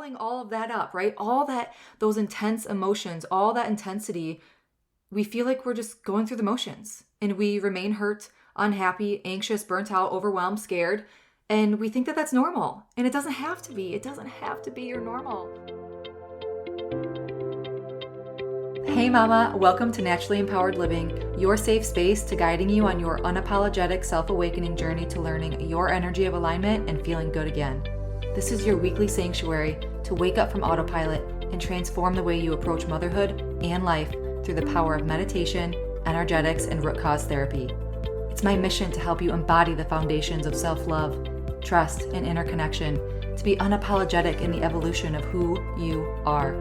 balling all of that up, right? Those intense emotions, all that intensity, we feel like we're just going through the motions and we remain hurt, unhappy, anxious, burnt out, overwhelmed, scared. And we think that that's normal. And it doesn't have to be. It doesn't have to be your normal. Hey mama, welcome to Naturally Empowered Living, your safe space to guiding you on your unapologetic self-awakening journey to learning your energy of alignment and feeling good again. This is your weekly sanctuary to wake up from autopilot and transform the way you approach motherhood and life through the power of meditation, energetics, and root cause therapy. It's my mission to help you embody the foundations of self-love, trust, and inner connection to be unapologetic in the evolution of who you are.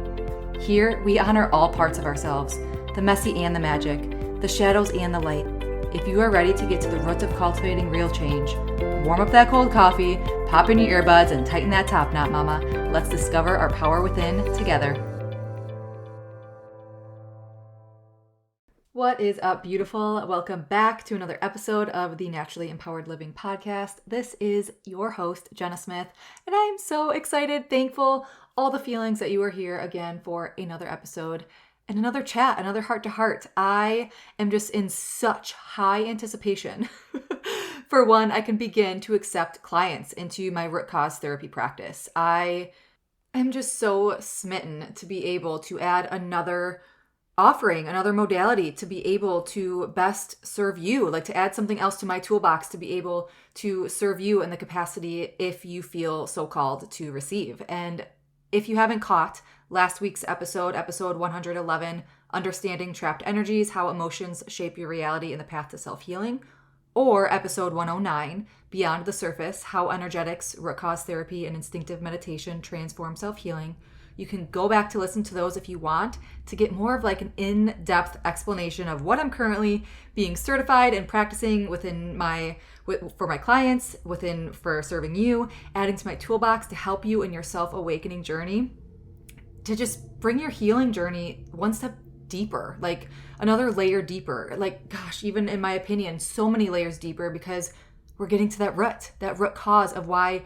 Here, we honor all parts of ourselves, the messy and the magic, the shadows and the light. If you are ready to get to the roots of cultivating real change, warm up that cold coffee, pop in your earbuds, and tighten that top knot, mama. Let's discover our power within together. What is up, beautiful? Welcome back to another episode of the Naturally Empowered Living podcast. This is your host, Jenna Smith, and I am so excited, thankful, all the feelings that you are here again for another episode and another chat, another heart-to-heart. I am just in such high anticipation. For one, I can begin to accept clients into my root cause therapy practice. I am just so smitten to be able to add another offering, another modality to be able to best serve you, like to add something else to my toolbox to be able to serve you in the capacity if you feel so called to receive. And if you haven't caught last week's episode 111, Understanding Trapped Energies, How Emotions Shape Your Reality in the Path to Self-Healing, or episode 109, Beyond the Surface, How Energetics, Root Cause Therapy, and Instinctive Meditation Transform Self-Healing, you can go back to listen to those if you want to get more of like an in-depth explanation of what I'm currently being certified and practicing for my clients, for serving you, adding to my toolbox to help you in your self-awakening journey, to just bring your healing journey one step deeper, like another layer deeper. Like, gosh, even in my opinion, so many layers deeper, because we're getting to that root cause of why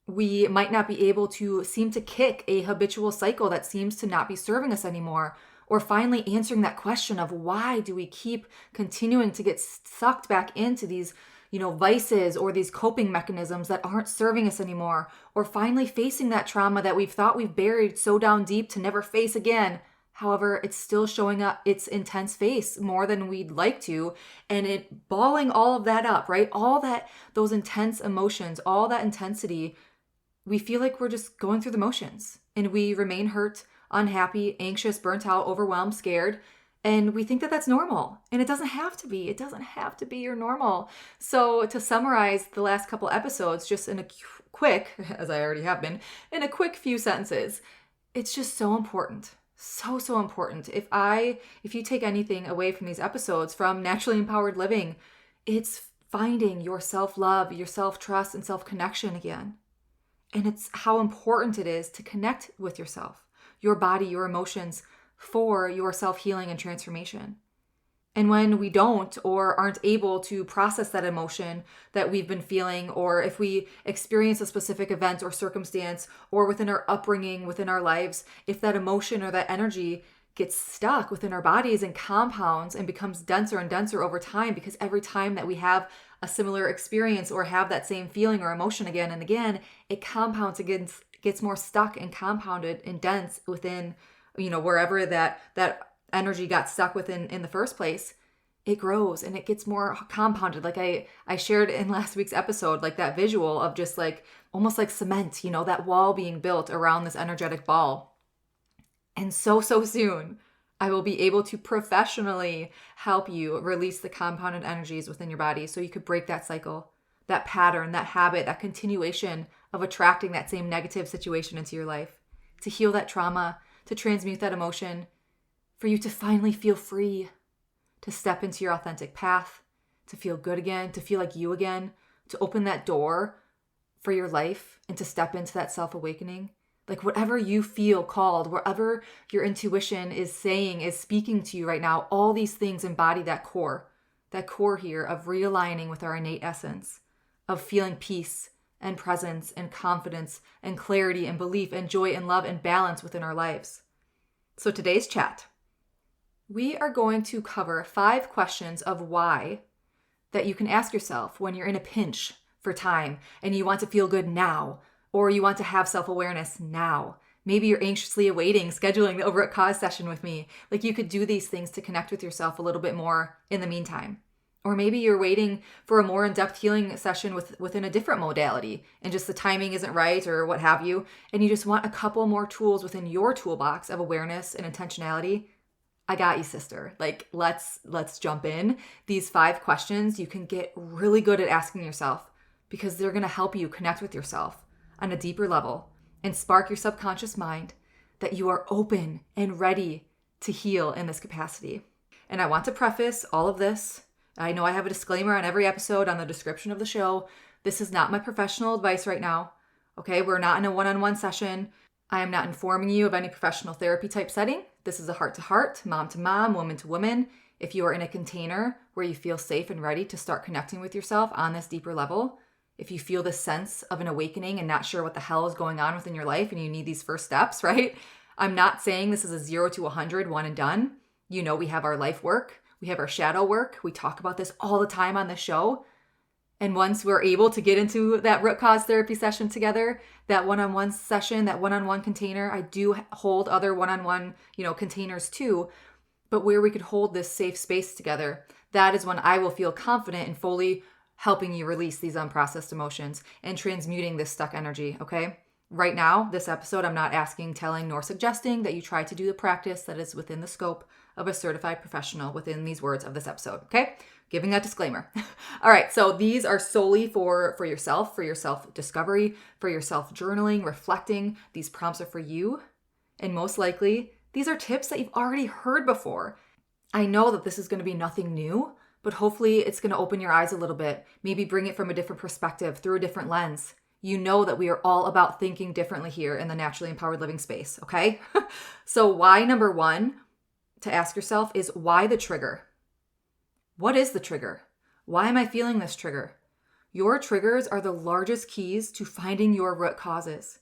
we might not be able to seem to kick a habitual cycle that seems to not be serving us anymore, or finally answering that question of why do we keep continuing to get sucked back into these, vices or these coping mechanisms that aren't serving us anymore, or finally facing that trauma that we've thought we've buried so down deep to never face again. However, it's still showing up its intense face more than we'd like to, and it balling all of that up, right? Those intense emotions, all that intensity, we feel like we're just going through the motions and we remain hurt, unhappy, anxious, burnt out, overwhelmed, scared. And we think that that's normal. And it doesn't have to be. It doesn't have to be your normal. So to summarize the last couple episodes, just in a quick, as I already have been, in a quick few sentences, it's just so important. So important. If you take anything away from these episodes, from Naturally Empowered Living, it's finding your self-love, your self-trust, and self-connection again. And it's how important it is to connect with yourself, your body, your emotions for your self-healing and transformation. And when we don't or aren't able to process that emotion that we've been feeling, or if we experience a specific event or circumstance, or within our upbringing, within our lives, if that emotion or that energy gets stuck within our bodies and compounds and becomes denser and denser over time, because every time that we have a similar experience or have that same feeling or emotion again and again, it compounds again, gets more stuck and compounded and dense within, wherever that energy got stuck within in the first place. It grows and it gets more compounded. Like I shared in last week's episode, like that visual of just like almost like cement, that wall being built around this energetic ball. And so soon, I will be able to professionally help you release the compounded energies within your body so you could break that cycle, that pattern, that habit, that continuation of attracting that same negative situation into your life, to heal that trauma, to transmute that emotion, for you to finally feel free, to step into your authentic path, to feel good again, to feel like you again, to open that door for your life and to step into that self-awakening. Like whatever you feel called, wherever your intuition is saying, is speaking to you right now, all these things embody that core here of realigning with our innate essence, of feeling peace, and presence and confidence and clarity and belief and joy and love and balance within our lives. So today's chat, we are going to cover 5 questions of why that you can ask yourself when you're in a pinch for time and you want to feel good now, or you want to have self-awareness now. Maybe you're anxiously awaiting scheduling the Over at Cause session with me. Like, you could do these things to connect with yourself a little bit more in the meantime. Or maybe you're waiting for a more in-depth healing session within a different modality and just the timing isn't right or what have you. And you just want a couple more tools within your toolbox of awareness and intentionality. I got you, sister. Like, let's jump in. These 5 questions you can get really good at asking yourself because they're going to help you connect with yourself on a deeper level and spark your subconscious mind that you are open and ready to heal in this capacity. And I want to preface all of this. I know I have a disclaimer on every episode on the description of the show. This is not my professional advice right now. Okay, we're not in a one-on-one session. I am not informing you of any professional therapy type setting. This is a heart-to-heart, mom-to-mom, woman-to-woman. If you are in a container where you feel safe and ready to start connecting with yourself on this deeper level, if you feel this sense of an awakening and not sure what the hell is going on within your life and you need these first steps, right? I'm not saying this is a 0 to 100, one and done. You know, we have our life work. We have our shadow work. We talk about this all the time on the show. And once we're able to get into that root cause therapy session together, that one-on-one session, that one-on-one container, I do hold other one-on-one, containers too. But where we could hold this safe space together, that is when I will feel confident in fully helping you release these unprocessed emotions and transmuting this stuck energy, okay? Right now, this episode, I'm not asking, telling, nor suggesting that you try to do the practice that is within the scope of a certified professional within these words of this episode, okay? Giving that disclaimer. All right, so these are solely for yourself, for your self-discovery, for your self-journaling, reflecting. These prompts are for you. And most likely, these are tips that you've already heard before. I know that this is going to be nothing new, but hopefully it's going to open your eyes a little bit, maybe bring it from a different perspective, through a different lens. You know that we are all about thinking differently here in the naturally empowered living space, okay? So why number 1 to ask yourself is, why the trigger? What is the trigger? Why am I feeling this trigger? Your triggers are the largest keys to finding your root causes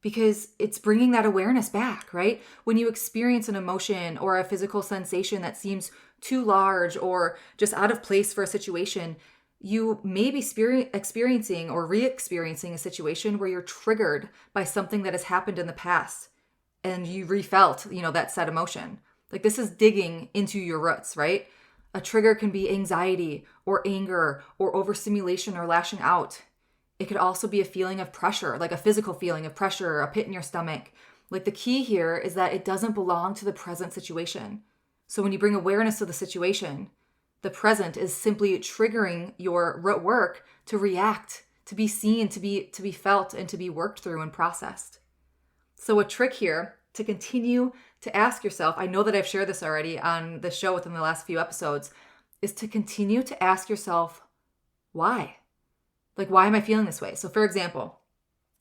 because it's bringing that awareness back, right? When you experience an emotion or a physical sensation that seems too large or just out of place for a situation, you may be experiencing or re-experiencing a situation where you're triggered by something that has happened in the past and you refelt, that said emotion. Like, this is digging into your roots, right? A trigger can be anxiety or anger or overstimulation or lashing out. It could also be a feeling of pressure, like a physical feeling of pressure, a pit in your stomach. Like, the key here is that it doesn't belong to the present situation. So when you bring awareness to the situation, the present is simply triggering your root work to react, to be seen, to be felt, and to be worked through and processed. So a trick here to continue to ask yourself, I know that I've shared this already on the show within the last few episodes, is to continue to ask yourself, why? Like, why am I feeling this way? So for example,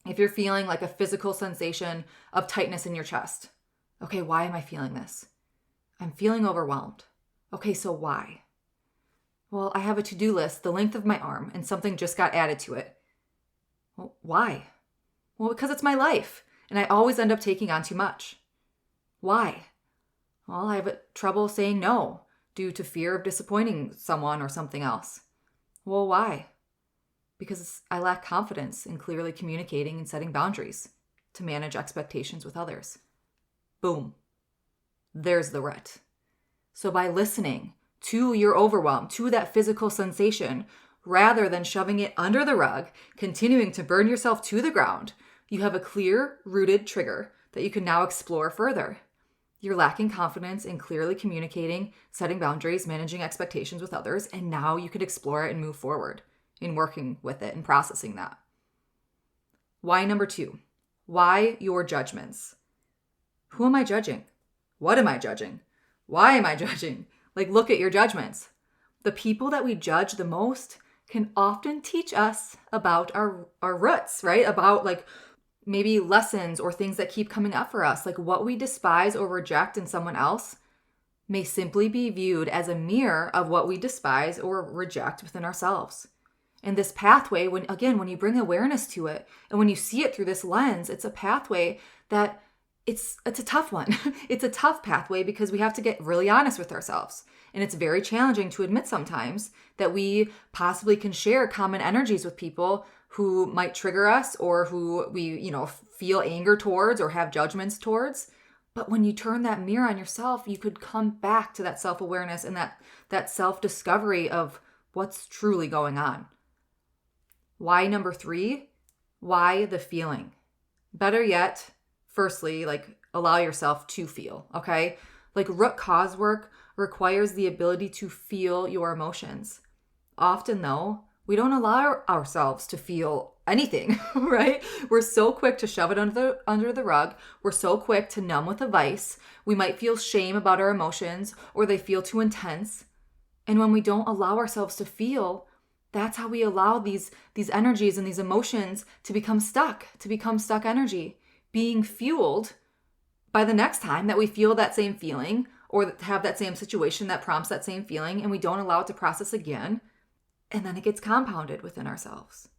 if you're feeling like a physical sensation of tightness in your chest, okay, why am I feeling this? I'm feeling overwhelmed. Okay, so why? Well, I have a to-do list the length of my arm and something just got added to it. Well, why? Well, because it's my life and I always end up taking on too much. Why? Well, I have trouble saying no due to fear of disappointing someone or something else. Well, why? Because I lack confidence in clearly communicating and setting boundaries to manage expectations with others. Boom. There's the root. So by listening to your overwhelm, to that physical sensation, rather than shoving it under the rug, continuing to burn yourself to the ground, you have a clear, rooted trigger that you can now explore further. You're lacking confidence in clearly communicating, setting boundaries, managing expectations with others, and now you could explore it and move forward in working with it and processing that. Why number 2? Why your judgments? Who am I judging? What am I judging? Why am I judging? Like, look at your judgments. The people that we judge the most can often teach us about our roots, right? About like maybe lessons or things that keep coming up for us. Like, what we despise or reject in someone else may simply be viewed as a mirror of what we despise or reject within ourselves. And this pathway, when you bring awareness to it and when you see it through this lens, it's a pathway that it's a tough one. It's a tough pathway because we have to get really honest with ourselves. And it's very challenging to admit sometimes that we possibly can share common energies with people who might trigger us or who we, feel anger towards or have judgments towards. But when you turn that mirror on yourself, you could come back to that self-awareness and that self-discovery of what's truly going on. Why number 3? Why the feeling? Better yet, firstly, allow yourself to feel, okay? Root cause work requires the ability to feel your emotions. Often though, we don't allow ourselves to feel anything, right? We're so quick to shove it under the rug. We're so quick to numb with a vice. We might feel shame about our emotions or they feel too intense. And when we don't allow ourselves to feel, that's how we allow these energies and these emotions to become stuck energy, being fueled by the next time that we feel that same feeling or have that same situation that prompts that same feeling, and we don't allow it to process again. And then it gets compounded within ourselves.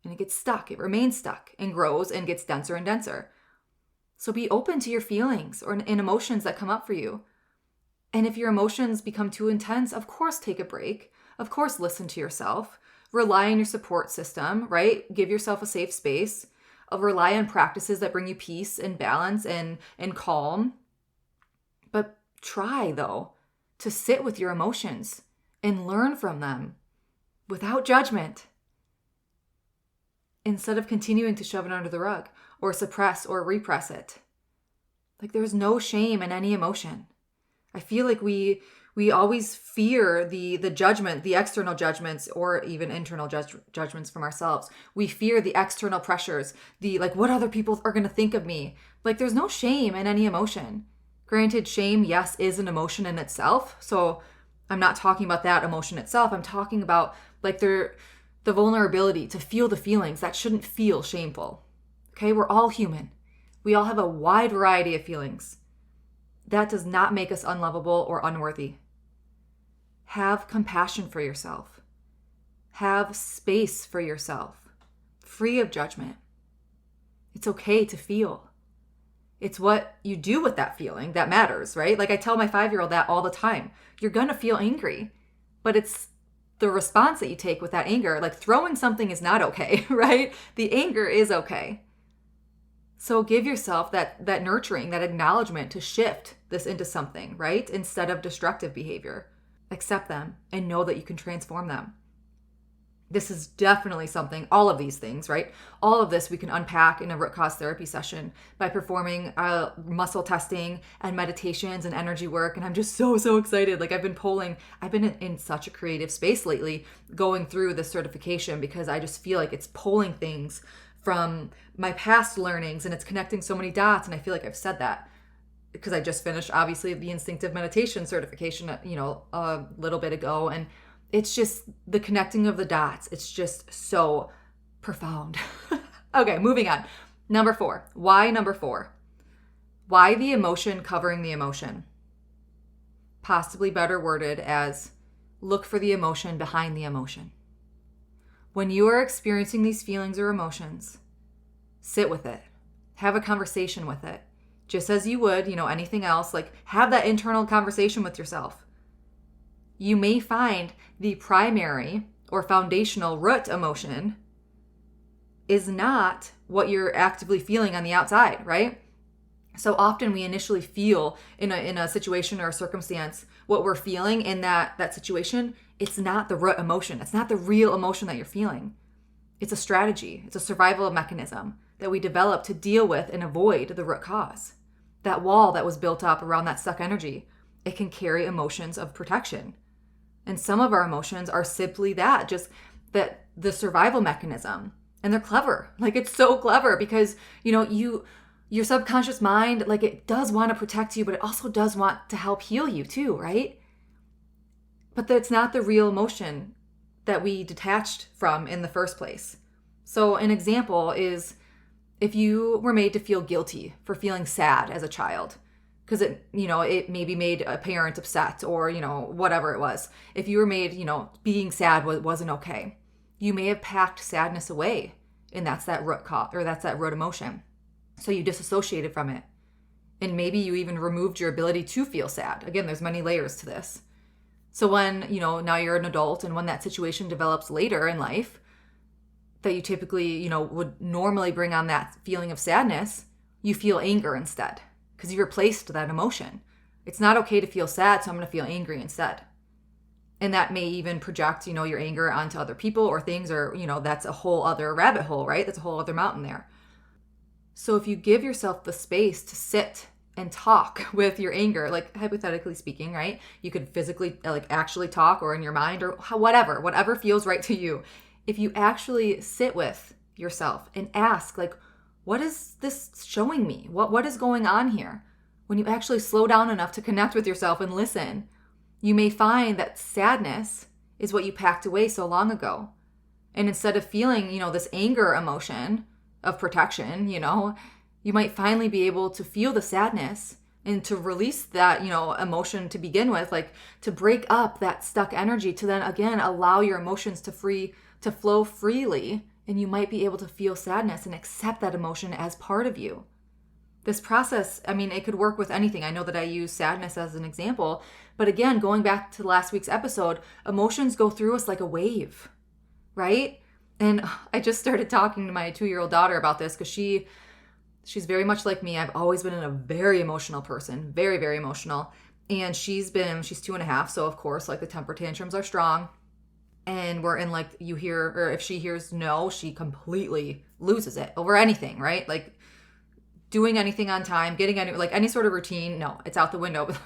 And it gets stuck. It remains stuck and grows and gets denser and denser. So be open to your feelings or in emotions that come up for you. And if your emotions become too intense, of course, take a break. Of course, listen to yourself. Rely on your support system, right? Give yourself a safe space. Rely on practices that bring you peace and balance and calm. But try, though, to sit with your emotions and learn from them without judgment, instead of continuing to shove it under the rug or suppress or repress it. There's no shame in any emotion. I feel like we always fear the judgment, the external judgments, or even internal judgments from ourselves. We fear the external pressures, what other people are going to think of me. There's no shame in any emotion. Granted, shame, yes, is an emotion in itself. So I'm not talking about that emotion itself. I'm talking about the vulnerability to feel the feelings that shouldn't feel shameful. Okay, we're all human. We all have a wide variety of feelings. That does not make us unlovable or unworthy. Have compassion for yourself. Have space for yourself, free of judgment. It's okay to feel. It's what you do with that feeling that matters, right? I tell my 5-year-old that all the time. You're going to feel angry, but it's the response that you take with that anger. Throwing something is not okay, right? The anger is okay. So give yourself that nurturing, that acknowledgement to shift this into something, right? Instead of destructive behavior. Accept them and know that you can transform them. This is definitely something, all of these things, right? All of this we can unpack in a root cause therapy session by performing muscle testing and meditations and energy work. And I'm just so excited. I've been in such a creative space lately going through this certification because I just feel like it's pulling things from my past learnings and it's connecting so many dots. And I feel like I've said that because I just finished, obviously, the instinctive meditation certification, a little bit ago. And it's just the connecting of the dots. It's just so profound. Okay, moving on. Number 4. Why number 4? Why the emotion covering the emotion? Possibly better worded as look for the emotion behind the emotion. When you are experiencing these feelings or emotions, sit with it. Have a conversation with it. Just as you would, anything else, have that internal conversation with yourself. You may find the primary or foundational root emotion is not what you're actively feeling on the outside, right? So often we initially feel in a situation or a circumstance what we're feeling in that situation. It's not the root emotion. It's not the real emotion that you're feeling. It's a strategy. It's a survival mechanism that we develop to deal with and avoid the root cause. That wall that was built up around that stuck energy, it can carry emotions of protection. And some of our emotions are simply that, just that the survival mechanism. And they're clever. It's so clever because, your subconscious mind, it does want to protect you, but it also does want to help heal you too, right? But that's not the real emotion that we detached from in the first place. So an example is if you were made to feel guilty for feeling sad as a child, because it maybe made a parent upset or, whatever it was. If you were made, being sad wasn't okay. You may have packed sadness away, and that's that root emotion. So you disassociated from it. And maybe you even removed your ability to feel sad. Again, there's many layers to this. So when, now you're an adult, and when that situation develops later in life, that you typically, would normally bring on that feeling of sadness, you feel anger instead because you replaced that emotion. It's not okay to feel sad, so I'm going to feel angry instead. And that may even project, your anger onto other people or things, or, that's a whole other rabbit hole, right? That's a whole other mountain there. So if you give yourself the space to sit and talk with your anger, like hypothetically speaking, right? You could physically, actually talk, or in your mind, or whatever feels right to you. If you actually sit with yourself and ask, what is this showing me? What is going on here? When you actually slow down enough to connect with yourself and listen, you may find that sadness is what you packed away so long ago. And instead of feeling, this anger emotion of protection, you might finally be able to feel the sadness and to release that, emotion to begin with, to break up that stuck energy, to then again allow your emotions to flow freely. And you might be able to feel sadness and accept that emotion as part of you. This process, it could work with anything. I know that I use sadness as an example, but again, going back to last week's episode, emotions go through us like a wave, right? And I just started talking to my 2-year-old daughter about this because she's very much like me. I've always been a very emotional person, very, very emotional. And she's 2.5, so of course, the temper tantrums are strong. And we're in or if she hears no, she completely loses it over anything, right? Doing anything on time, getting any sort of routine, no, it's out the window. But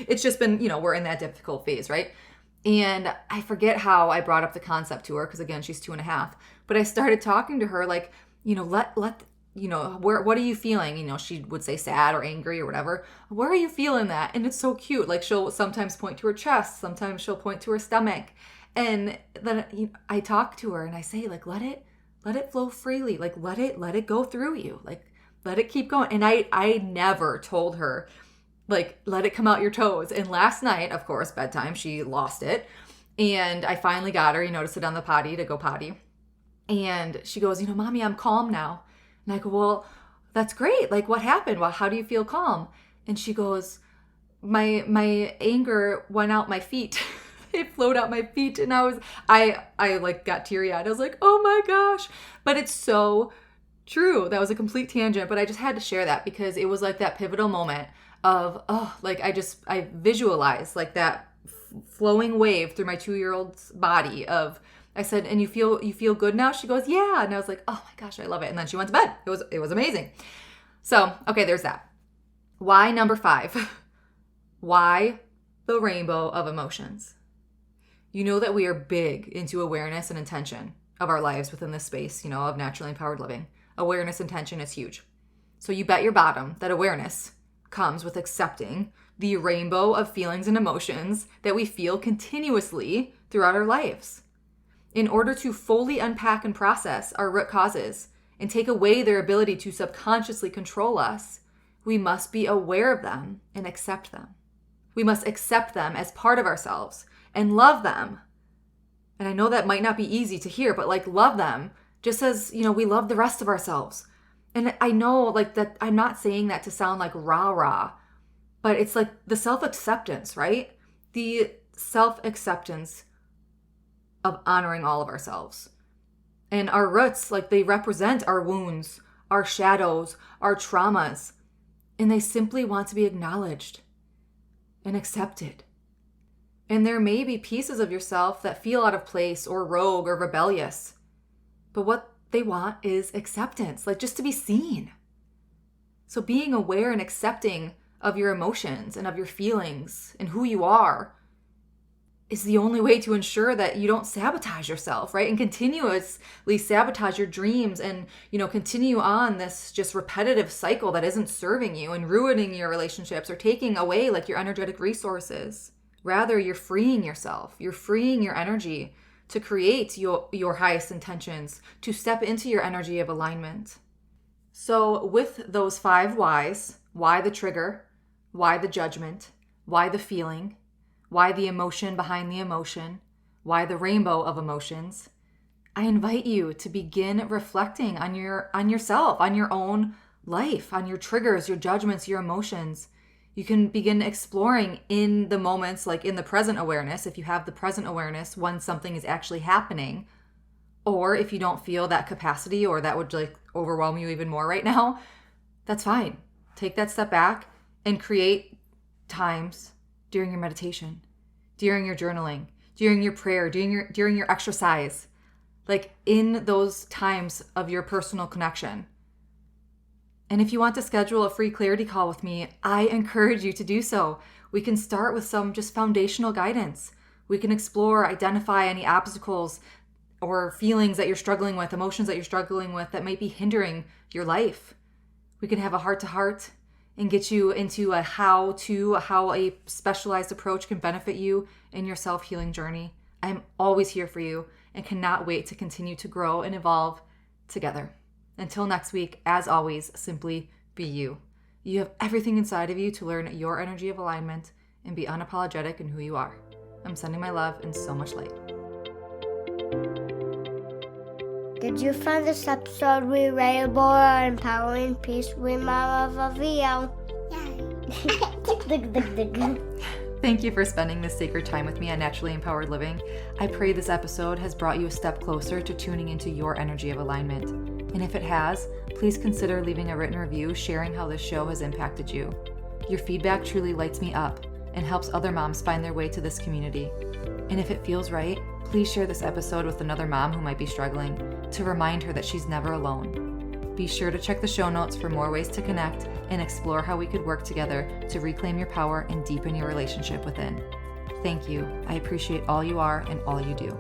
it's just been, we're in that difficult phase, right? And I forget how I brought up the concept to her, because again, she's 2.5. But I started talking to her what are you feeling? She would say sad or angry or whatever. Where are you feeling that? And it's so cute. She'll sometimes point to her chest. Sometimes she'll point to her stomach. And then I talk to her and I say, let it flow freely. Let it go through you. Let it keep going. And I never told her, let it come out your toes. And last night, of course, bedtime, she lost it. And I finally got her, to sit on the potty, to go potty. And she goes, Mommy, I'm calm now. And I go, well, that's great. What happened? Well, how do you feel calm? And she goes, my anger went out my feet. It flowed out my feet. And I got teary eyed. I was like, oh my gosh. But it's so true. That was a complete tangent, but I just had to share that because it was that pivotal moment of, I visualized that flowing wave through my 2-year-old's body of, I said, and you feel good now? She goes, yeah. And I was like, oh my gosh, I love it. And then she went to bed. It was amazing. So, okay, there's that. Why number 5? Why the rainbow of emotions? You know that we are big into awareness and intention of our lives within this space, of naturally empowered living. Awareness intention is huge. So you bet your bottom that awareness comes with accepting the rainbow of feelings and emotions that we feel continuously throughout our lives. In order to fully unpack and process our root causes and take away their ability to subconsciously control us, we must be aware of them and accept them. We must accept them as part of ourselves and love them. And I know that might not be easy to hear, but love them just as, we love the rest of ourselves. And I know that I'm not saying that to sound rah-rah, but it's the self-acceptance, right? The self-acceptance of honoring all of ourselves. And our roots, they represent our wounds, our shadows, our traumas, and they simply want to be acknowledged and accepted. And there may be pieces of yourself that feel out of place or rogue or rebellious. But what they want is acceptance, just to be seen. So being aware and accepting of your emotions and of your feelings and who you are is the only way to ensure that you don't sabotage yourself, right? And continuously sabotage your dreams and, continue on this just repetitive cycle that isn't serving you and ruining your relationships or taking away your energetic resources. Rather, you're freeing yourself. You're freeing your energy to create your highest intentions, to step into your energy of alignment. So with those 5 whys, why the trigger, why the judgment, why the feeling, why the emotion behind the emotion, why the rainbow of emotions, I invite you to begin reflecting on yourself, on your own life, on your triggers, your judgments, your emotions. You can begin exploring in the moments, like in the present awareness, if you have the present awareness when something is actually happening, or if you don't feel that capacity or that would like overwhelm you even more right now, that's fine. Take that step back and create times during your meditation, during your journaling, during your prayer, during your exercise, like in those times of your personal connection. And if you want to schedule a free clarity call with me, I encourage you to do so. We can start with some just foundational guidance. We can explore, identify any obstacles or feelings that you're struggling with, emotions that you're struggling with that might be hindering your life. We can have a heart-to-heart and get you into how a specialized approach can benefit you in your self-healing journey. I'm always here for you and cannot wait to continue to grow and evolve together. Until next week, as always, simply be you. You have everything inside of you to learn your energy of alignment and be unapologetic in who you are. I'm sending my love and so much light. Did you find this episode relatable or empowering? Please read my love of video. Thank you for spending this sacred time with me on Naturally Empowered Living. I pray this episode has brought you a step closer to tuning into your energy of alignment. And if it has, please consider leaving a written review sharing how this show has impacted you. Your feedback truly lights me up and helps other moms find their way to this community. And if it feels right, please share this episode with another mom who might be struggling to remind her that she's never alone. Be sure to check the show notes for more ways to connect and explore how we could work together to reclaim your power and deepen your relationship within. Thank you. I appreciate all you are and all you do.